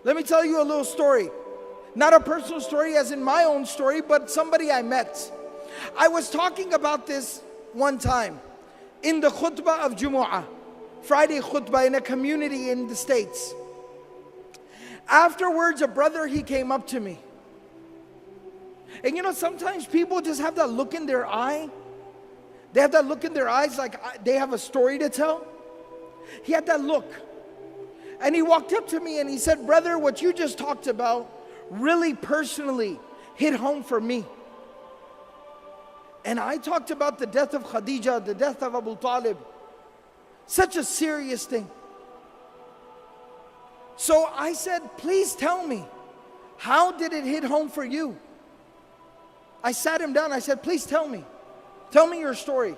Let me tell you a little story. Not a personal story as in my own story, but somebody I met. I was talking about this one time in the khutbah of Jumu'ah, Friday khutbah in a community in the States. Afterwards, a brother, he came up to me. And you know, sometimes people just have that look in their eye. They have that look in their eyes like they have a story to tell. He had that look. And he walked up to me and he said, brother, what you just talked about really personally hit home for me. And I talked about the death of Khadija, the death of Abu Talib. Such a serious thing. So I said, please tell me, how did it hit home for you? I sat him down, I said, please tell me your story.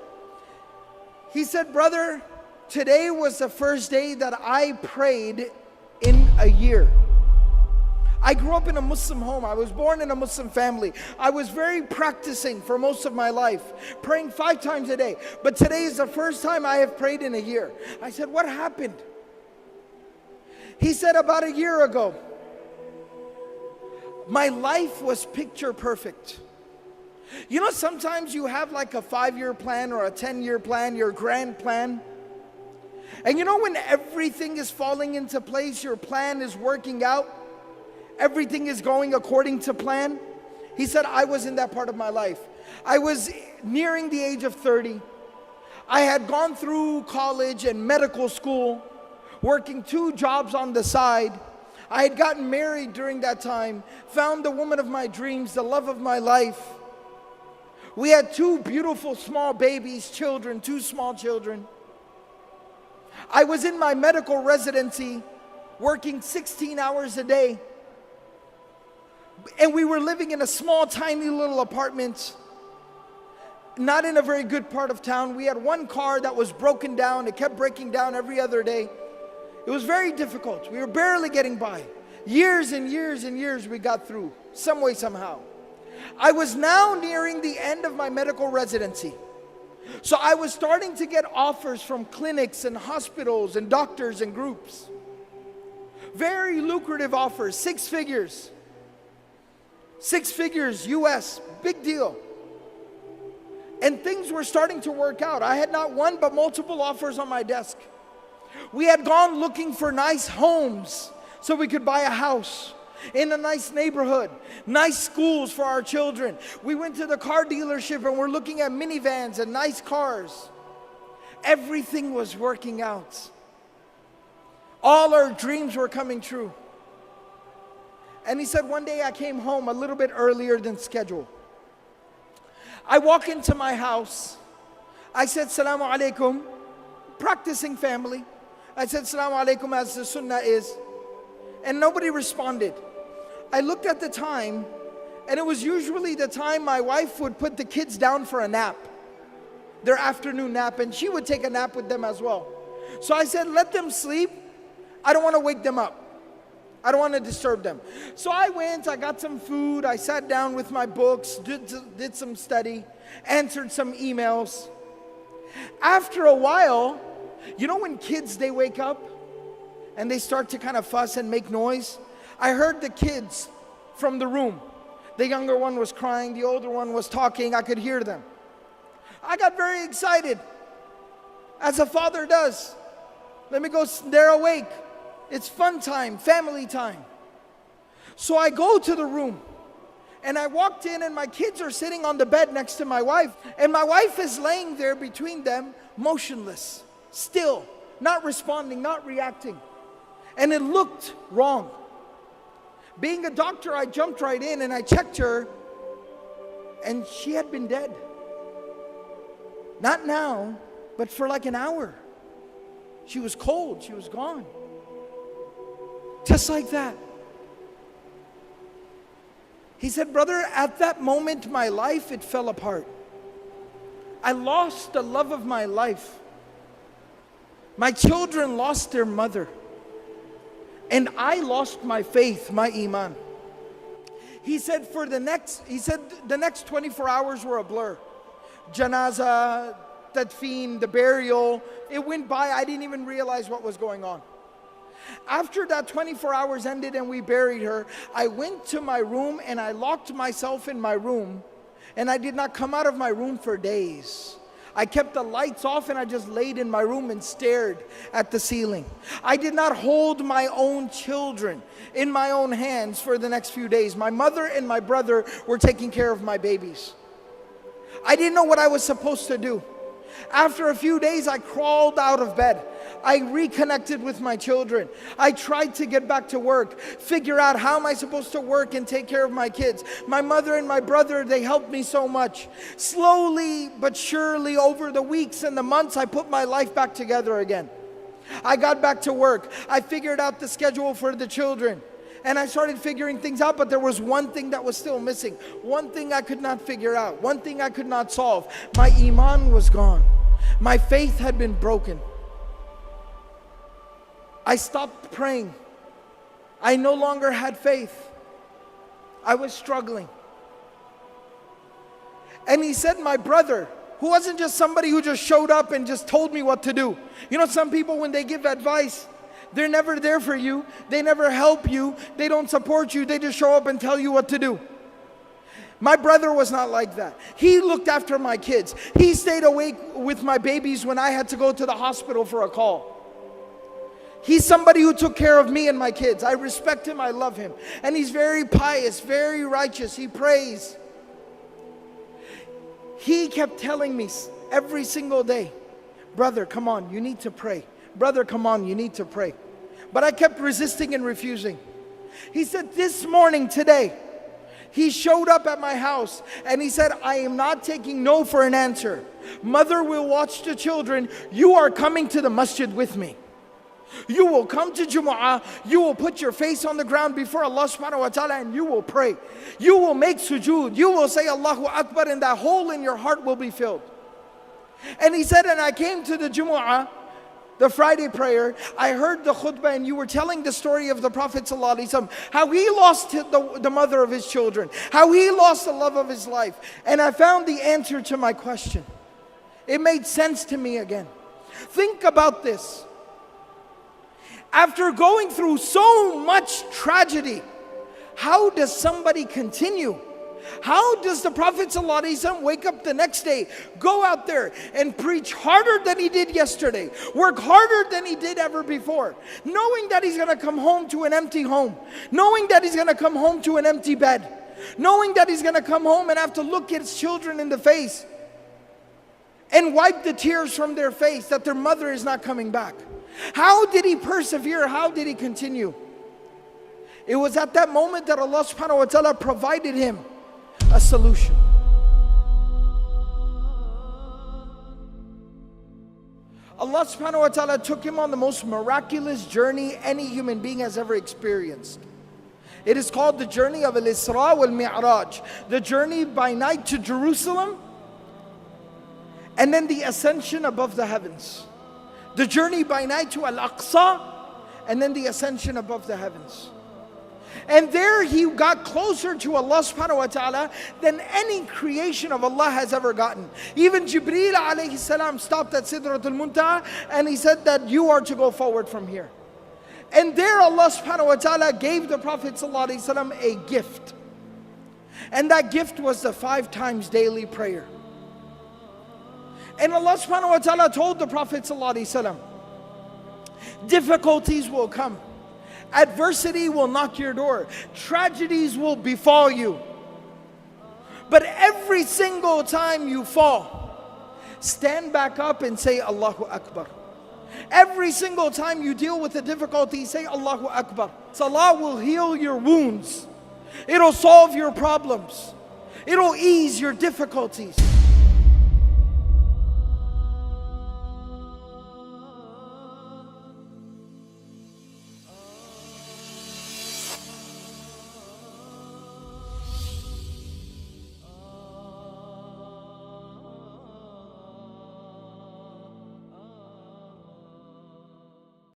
He said, brother, today was the first day that I prayed in a year. I grew up in a Muslim home. I was born in a Muslim family. I was very practicing for most of my life, praying 5 times a day. But today is the first time I have prayed in a year. I said, what happened? He said, about a year ago, my life was picture perfect. You know, sometimes you have like a 5-year plan or a 10-year plan, your grand plan. And you know, when everything is falling into place, your plan is working out, everything is going according to plan. He said, I was in that part of my life. I was nearing the age of 30. I had gone through college and medical school, working 2 jobs on the side. I had gotten married during that time, found the woman of my dreams, the love of my life. We had 2 beautiful small babies, children, 2 small children. I was in my medical residency, working 16 hours a day. And we were living in a small, tiny little apartment, not in a very good part of town. We had 1 car that was broken down. It kept breaking down every other day. It was very difficult. We were barely getting by. Years and years and years we got through, some way, somehow. I was now nearing the end of my medical residency. So I was starting to get offers from clinics and hospitals and doctors and groups. Very lucrative offers, 6 figures. 6 figures US, big deal. And things were starting to work out. I had not one but multiple offers on my desk. We had gone looking for nice homes so we could buy a house in a nice neighborhood, nice schools for our children. We went to the car dealership and we're looking at minivans and nice cars. Everything was working out. All our dreams were coming true. And he said, one day I came home a little bit earlier than scheduled. I walk into my house. I said, Salamu alaikum, practicing family. I said, Salamu alaikum, as the sunnah is. And nobody responded. I looked at the time, and it was usually the time my wife would put the kids down for a nap, their afternoon nap, and she would take a nap with them as well. So I said, let them sleep. I don't want to wake them up. I don't want to disturb them. So I went, I got some food, I sat down with my books, did some study, answered some emails. After a while, you know when kids, they wake up and they start to kind of fuss and make noise? I heard the kids from the room. The younger one was crying, the older one was talking, I could hear them. I got very excited, as a father does. Let me go, they're awake. It's fun time, family time. So I go to the room and I walked in and my kids are sitting on the bed next to my wife. And my wife is laying there between them, motionless, still, not responding, not reacting. And it looked wrong. Being a doctor, I jumped right in and I checked her and she had been dead. Not now, but for like an hour. She was cold, she was gone. Just like that. He said, brother, at that moment, my life, it fell apart. I lost the love of my life. My children lost their mother. And I lost my faith, my Imaan. He said, the next 24 hours were a blur. Janaza, tadfeen, the burial, it went by. I didn't even realize what was going on. After that 24 hours ended and we buried her, I went to my room and I locked myself in my room, and I did not come out of my room for days. I kept the lights off and I just laid in my room and stared at the ceiling. I did not hold my own children in my own hands for the next few days. My mother and my brother were taking care of my babies. I didn't know what I was supposed to do. After a few days, I crawled out of bed. I reconnected with my children. I tried to get back to work, figure out how am I supposed to work and take care of my kids. My mother and my brother, they helped me so much. Slowly but surely, over the weeks and the months, I put my life back together again. I got back to work. I figured out the schedule for the children. And I started figuring things out, but there was one thing that was still missing. One thing I could not figure out. One thing I could not solve. My Imaan was gone. My faith had been broken. I stopped praying. I no longer had faith. I was struggling. And he said, my brother, who wasn't just somebody who just showed up and just told me what to do. You know, some people, when they give advice, they're never there for you. They never help you. They don't support you. They just show up and tell you what to do. My brother was not like that. He looked after my kids. He stayed awake with my babies when I had to go to the hospital for a call. He's somebody who took care of me and my kids. I respect him. I love him. And he's very pious, very righteous. He prays. He kept telling me every single day, brother, come on, you need to pray. Brother, come on, you need to pray. But I kept resisting and refusing. He said, this morning, today, he showed up at my house and he said, I am not taking no for an answer. Mother will watch the children. You are coming to the masjid with me. You will come to Jumu'ah. You will put your face on the ground before Allah subhanahu wa ta'ala and you will pray. You will make sujood. You will say Allahu Akbar and that hole in your heart will be filled. And he said, and I came to the Jumu'ah, the Friday prayer, I heard the khutbah and you were telling the story of the Prophet ﷺ, how he lost the mother of his children, how he lost the love of his life. And I found the answer to my question. It made sense to me again. Think about this. After going through so much tragedy, how does somebody continue? How does the Prophet ﷺ wake up the next day, go out there and preach harder than he did yesterday, work harder than he did ever before, knowing that he's going to come home to an empty home, knowing that he's going to come home to an empty bed, knowing that he's going to come home and have to look his children in the face and wipe the tears from their face that their mother is not coming back? How did he persevere? How did he continue? It was at that moment that Allah subhanahu wa ta'ala provided him a solution. Allah subhanahu wa ta'ala took him on the most miraculous journey any human being has ever experienced. It is called the journey of Al-Isra wal-Mi'raj, the journey by night to Jerusalem, and then the ascension above the heavens. The journey by night to Al-Aqsa, and then the ascension above the heavens. And there he got closer to Allah subhanahu wa ta'ala than any creation of Allah has ever gotten. Even Jibreel alayhi salam stopped at Sidratul Muntaha and he said that you are to go forward from here. And there Allah subhanahu wa ta'ala gave the Prophet sallallahu alayhi wasallam a gift. And that gift was the 5 times daily prayer. And Allah subhanahu wa ta'ala told the Prophet sallallahu alayhi wasallam, difficulties will come. Adversity will knock your door. Tragedies will befall you. But every single time you fall, stand back up and say Allahu Akbar. Every single time you deal with a difficulty, say Allahu Akbar. Salah will heal your wounds. It'll solve your problems. It'll ease your difficulties.